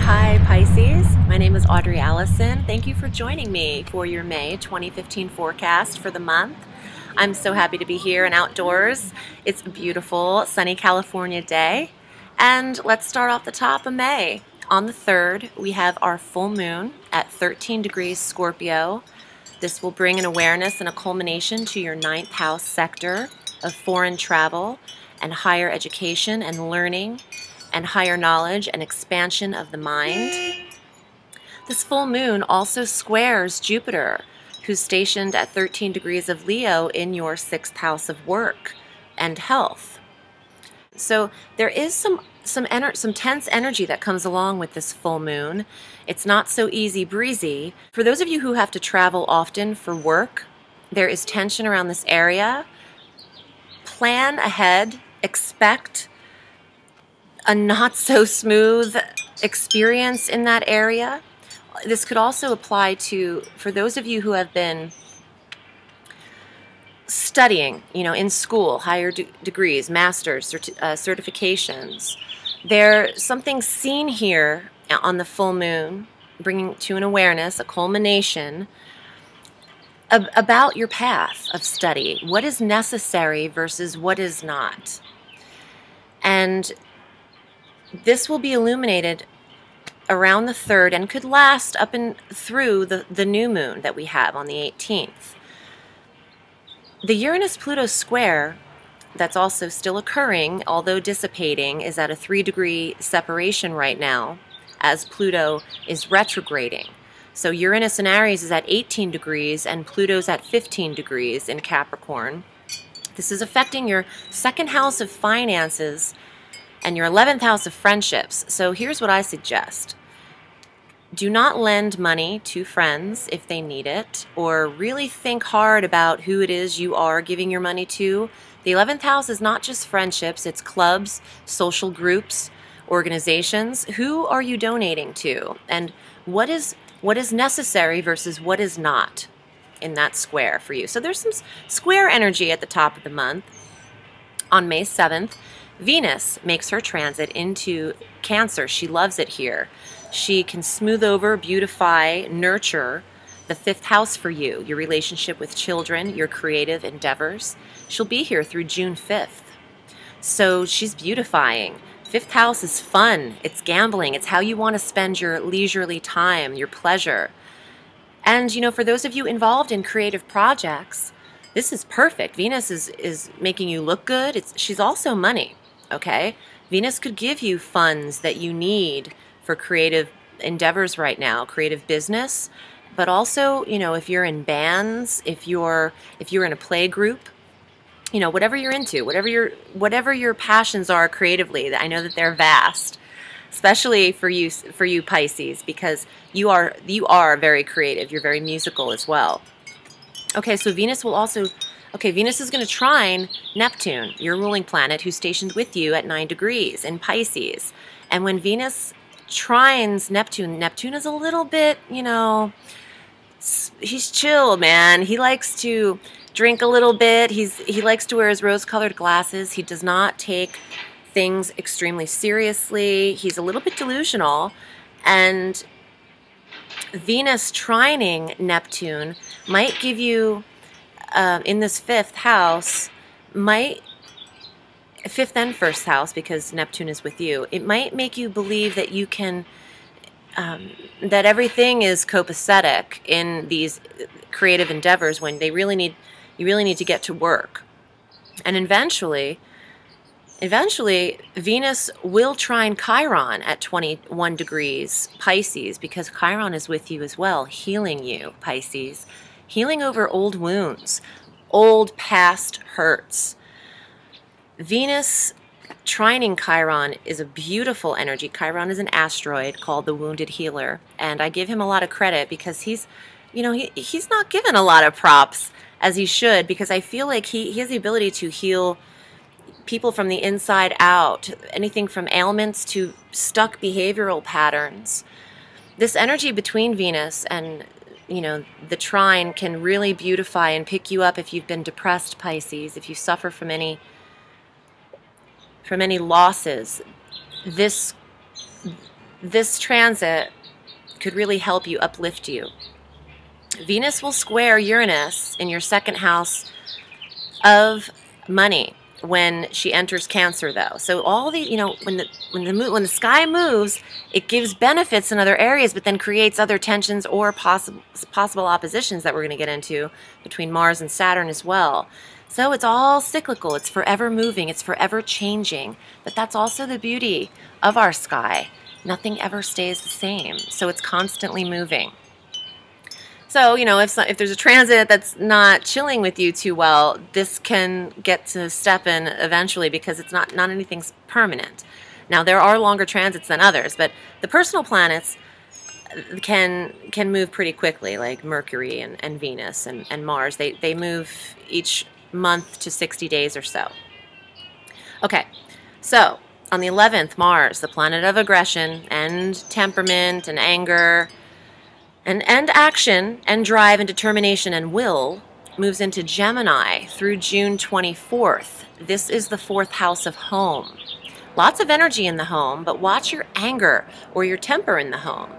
Hi Pisces, my name is Audrey Alison. Thank you for joining me for your May 2015 forecast for the month. I'm so happy to be here and outdoors. It's a beautiful sunny California day. And let's start off the top of May. On the 3rd, we have our full moon at 13 degrees Scorpio. This will bring an awareness and a culmination to your 9th house sector of foreign travel and higher education and learning and higher knowledge and expansion of the mind. This full moon also squares Jupiter, who's stationed at 13 degrees of Leo in your 6th house of work and health. So there is some tense energy that comes along with this full moon. It's not so easy breezy. For those of you who have to travel often for work, there is tension around this area. Plan ahead, expect a not so smooth experience in that area. This could also apply to, for those of you who have been studying, in school, higher degrees, masters, certifications. There's something seen here on the full moon, bringing to an awareness, a culmination about your path of study. What is necessary versus what is not. And this will be illuminated around the 3rd and could last up and through the new moon that we have on the 18th. The Uranus-Pluto square that's also still occurring, although dissipating, is at a 3-degree separation right now as Pluto is retrograding. So Uranus in Aries is at 18 degrees and Pluto's at 15 degrees in Capricorn. This is affecting your 2nd house of finances and your 11th house of friendships. So here's what I suggest. Do not lend money to friends if they need it, or really think hard about who it is you are giving your money to. The 11th house is not just friendships, it's clubs, social groups, organizations. Who are you donating to? And what is necessary versus what is not in that square for you? So there's some square energy at the top of the month. On May 7th, Venus makes her transit into Cancer. She loves it here. She can smooth over, beautify, nurture the 5th house for you, your relationship with children, your creative endeavors. She'll be here through June 5th. So she's beautifying. 5th house is fun. It's gambling. It's how you want to spend your leisurely time, your pleasure. And, for those of you involved in creative projects, this is perfect. Venus is making you look good. She's also money. Okay, Venus could give you funds that you need for creative endeavors right now, creative business, but also, if you're in bands, if you're in a play group, whatever you're into, whatever your passions are creatively. I know that they're vast, especially for you Pisces, because you are very creative. You're very musical as well. Okay, so Venus will also. Okay, Venus is going to trine Neptune, your ruling planet, who's stationed with you at 9 degrees in Pisces. And when Venus trines Neptune, Neptune is a little bit, he's chill, man. He likes to drink a little bit. He likes to wear his rose-colored glasses. He does not take things extremely seriously. He's a little bit delusional. And Venus trining Neptune might give you in this 5th house, 5th and 1st house, because Neptune is with you, it might make you believe that you can, that everything is copacetic in these creative endeavors when you really need to get to work. And eventually Venus will trine Chiron at 21 degrees Pisces, because Chiron is with you as well, healing you, Pisces. Healing over old wounds, old past hurts. Venus trining Chiron is a beautiful energy. Chiron is an asteroid called the Wounded Healer, and I give him a lot of credit because he's not given a lot of props as he should, because I feel like he has the ability to heal people from the inside out, anything from ailments to stuck behavioral patterns. This energy between Venus and the trine can really beautify and pick you up if you've been depressed, Pisces, if you suffer from any losses. This this transit could really help you, uplift you. Venus will square Uranus in your second house of money when she enters Cancer, though. So all the, you know, when the sky moves, it gives benefits in other areas, but then creates other tensions or possible oppositions that we're going to get into between Mars and Saturn as well. So it's all cyclical. It's forever moving. It's forever changing. But that's also the beauty of our sky. Nothing ever stays the same. So it's constantly moving. So, you know, if there's a transit that's not chilling with you too well, this can get to step in eventually, because it's not anything's permanent. Now, there are longer transits than others, but the personal planets can move pretty quickly, like Mercury and Venus and Mars. They move each month to 60 days or so. Okay, so on the 11th, Mars, the planet of aggression and temperament and anger and action and drive and determination and will, moves into Gemini through June 24th. This is the 4th house of home. Lots of energy in the home, but watch your anger or your temper in the home.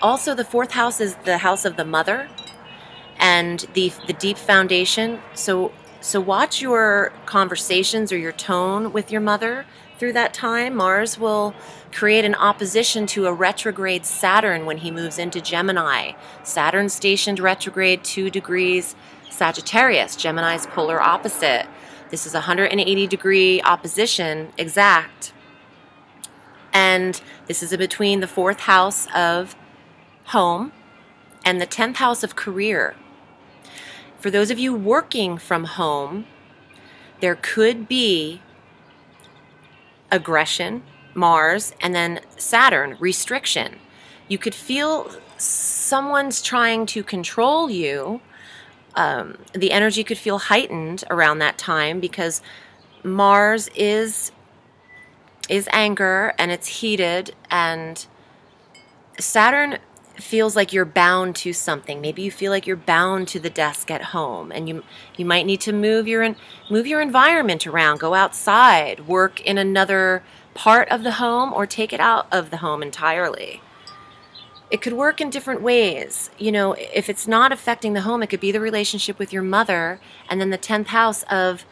Also, the 4th house is the house of the mother and the deep foundation. So watch your conversations or your tone with your mother through that time. Mars will create an opposition to a retrograde Saturn when he moves into Gemini. Saturn stationed retrograde 2 degrees Sagittarius, Gemini's polar opposite. This is a 180-degree opposition exact. And this is between the 4th house of home and the 10th house of career. For those of you working from home, there could be aggression, Mars, and then Saturn, restriction. You could feel someone's trying to control you. The energy could feel heightened around that time because Mars is anger and it's heated, and Saturn feels like you're bound to something. Maybe you feel like you're bound to the desk at home, and you might need to move your environment around, go outside, work in another part of the home, or take it out of the home entirely. It could work in different ways. You know, if it's not affecting the home, it could be the relationship with your mother, and then the 10th house of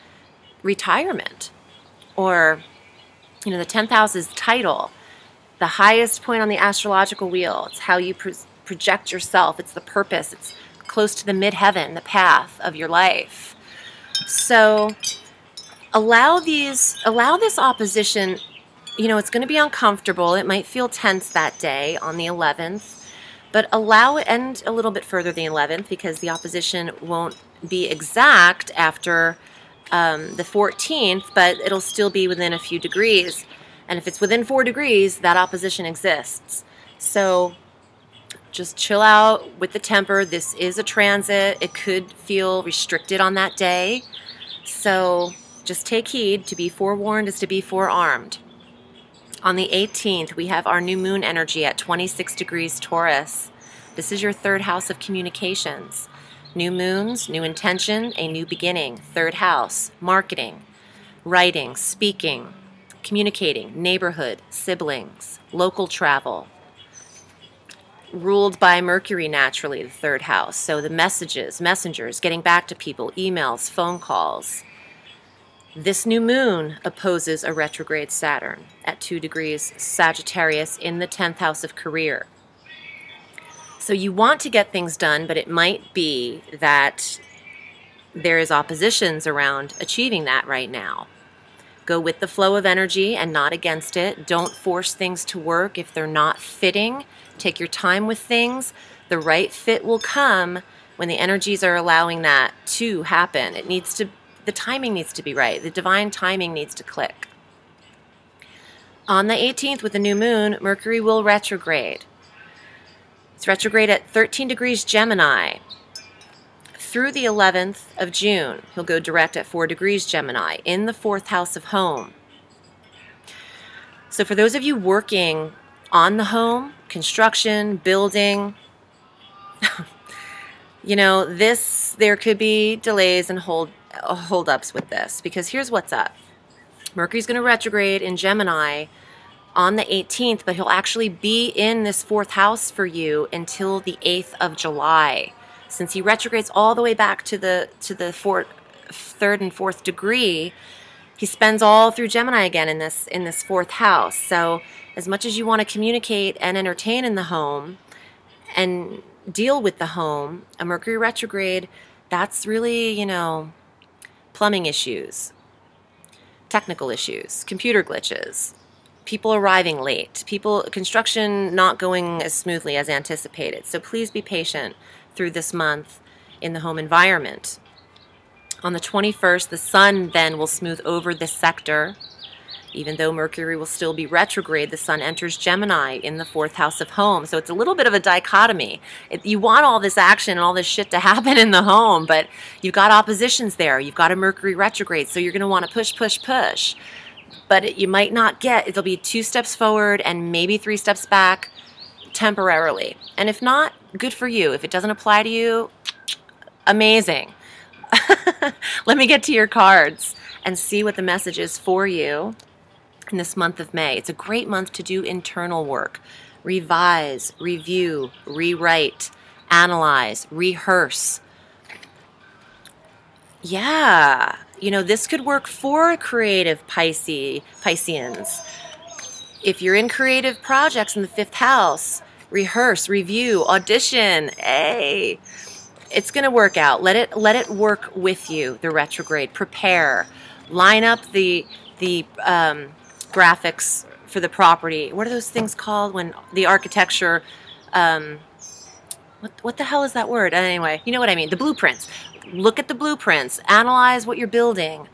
retirement, or, you know, the 10th house is title, the highest point on the astrological wheel. It's how you project yourself. It's the purpose. It's close to the midheaven, the path of your life. So allow this opposition. You know, it's going to be uncomfortable. It might feel tense that day on the 11th, but allow it, and a little bit further the 11th, because the opposition won't be exact after the 14th, but it'll still be within a few degrees. And if it's within 4 degrees, that opposition exists. So just chill out with the temper. This is a transit. It could feel restricted on that day. So just take heed. To be forewarned is to be forearmed. On the 18th, we have our new moon energy at 26 degrees Taurus. This is your 3rd house of communications. New moons, new intention, a new beginning. 3rd house, marketing, writing, speaking, communicating, neighborhood, siblings, local travel. Ruled by Mercury naturally, the 3rd house. So the messengers, getting back to people, emails, phone calls. This new moon opposes a retrograde Saturn at 2 degrees Sagittarius in the 10th house of career. So you want to get things done, but it might be that there is oppositions around achieving that right now. Go with the flow of energy and not against it. Don't force things to work if they're not fitting. Take your time with things. The right fit will come when the energies are allowing that to happen. The timing needs to be right. The divine timing needs to click. On the 18th, with the new moon, Mercury will retrograde. It's retrograde at 13 degrees Gemini. Through the 11th of June, he'll go direct at 4 degrees Gemini in the 4th house of home. So for those of you working on the home, construction, building, you know, there could be delays and holdups with this, because here's what's up. Mercury's going to retrograde in Gemini on the 18th, but he'll actually be in this 4th house for you until the 8th of July. Since he retrogrades all the way back to the 3rd and 4th degree, he spends all through Gemini again in this 4th house. So as much as you want to communicate and entertain in the home and deal with the home, a Mercury retrograde, that's really, you know, plumbing issues, technical issues, computer glitches, people arriving late, construction not going as smoothly as anticipated. So please be patient through this month in the home environment. On the 21st, the sun then will smooth over this sector. Even though Mercury will still be retrograde, the sun enters Gemini in the 4th house of home. So it's a little bit of a dichotomy. You want all this action and all this shit to happen in the home, but you've got oppositions there. You've got a Mercury retrograde, so you're going to want to push, push, push. But you might not get, it'll be 2 steps forward and maybe 3 steps back temporarily. And if not, good for you. If it doesn't apply to you, amazing. Let me get to your cards and see what the message is for you in this month of May. It's a great month to do internal work. Revise, review, rewrite, analyze, rehearse. Yeah, you know, this could work for creative Pisceans. If you're in creative projects in the 5th house, rehearse, review, audition. Hey, it's going to work out. Let it work with you, the retrograde. Prepare. Line up the graphics for the property. What are those things called when the architecture, what the hell is that word? Anyway, you know what I mean. The blueprints. Look at the blueprints. Analyze what you're building.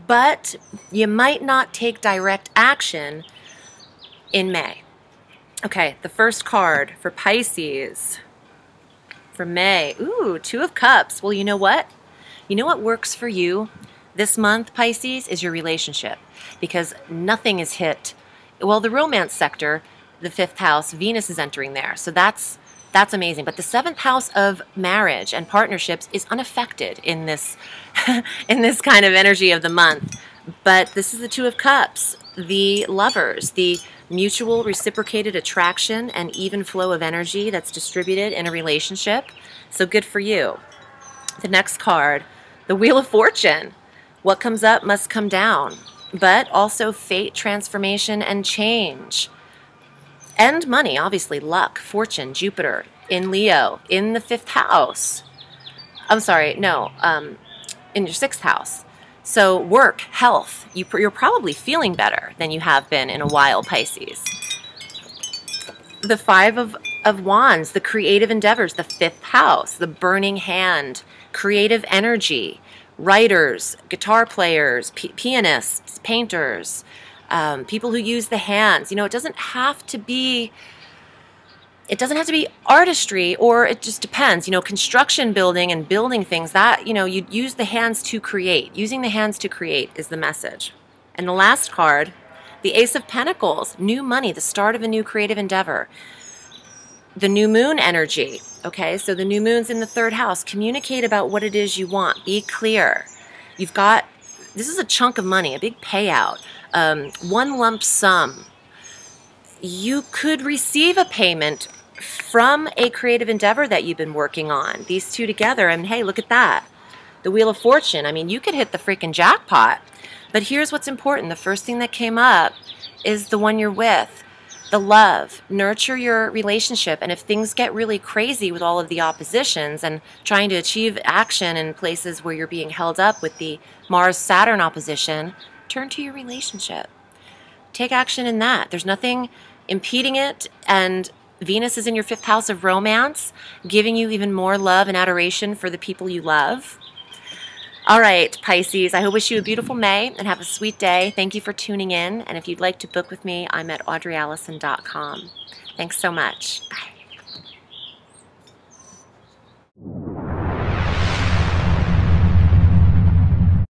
But you might not take direct action in May. Okay, the first card for Pisces for May. Ooh, 2 of Cups. Well, you know what? You know what works for you this month, Pisces, is your relationship. Because nothing is hit. Well, the romance sector, the 5th house, Venus is entering there. So that's amazing. But the 7th house of marriage and partnerships is unaffected in this in this kind of energy of the month. But this is the 2 of Cups, the lovers, the mutual reciprocated attraction and even flow of energy that's distributed in a relationship. So good for you. The next card, the Wheel of Fortune. What comes up must come down. But also fate, transformation, and change. And money, obviously, luck, fortune, Jupiter, in Leo, in the 5th house. I'm sorry, no, in your 6th house. So work, health, you're probably feeling better than you have been in a while, Pisces. The 5 of Wands, the creative endeavors, the 5th house, the burning hand, creative energy, writers, guitar players, pianists, painters, people who use the hands. You know, it doesn't have to be artistry, or it just depends. You know, construction building and building things, that, you know, you use the hands to create. Using the hands to create is the message. And the last card, the Ace of Pentacles, new money, the start of a new creative endeavor. The new moon energy. Okay, so the new moon's in the 3rd house. Communicate about what it is you want. Be clear. You've got, this is a chunk of money, a big payout, one lump sum. You could receive a payment from a creative endeavor that you've been working on. These two together, and hey, look at that. The Wheel of Fortune. I mean, you could hit the freaking jackpot. But here's what's important. The first thing that came up is the one you're with. The love. Nurture your relationship. And if things get really crazy with all of the oppositions and trying to achieve action in places where you're being held up with the Mars-Saturn opposition, turn to your relationship. Take action in that. There's nothing impeding it, and Venus is in your 5th house of romance, giving you even more love and adoration for the people you love. All right, Pisces, I wish you a beautiful May and have a sweet day. Thank you for tuning in, and if you'd like to book with me, I'm at audreyallison.com. Thanks so much. Bye.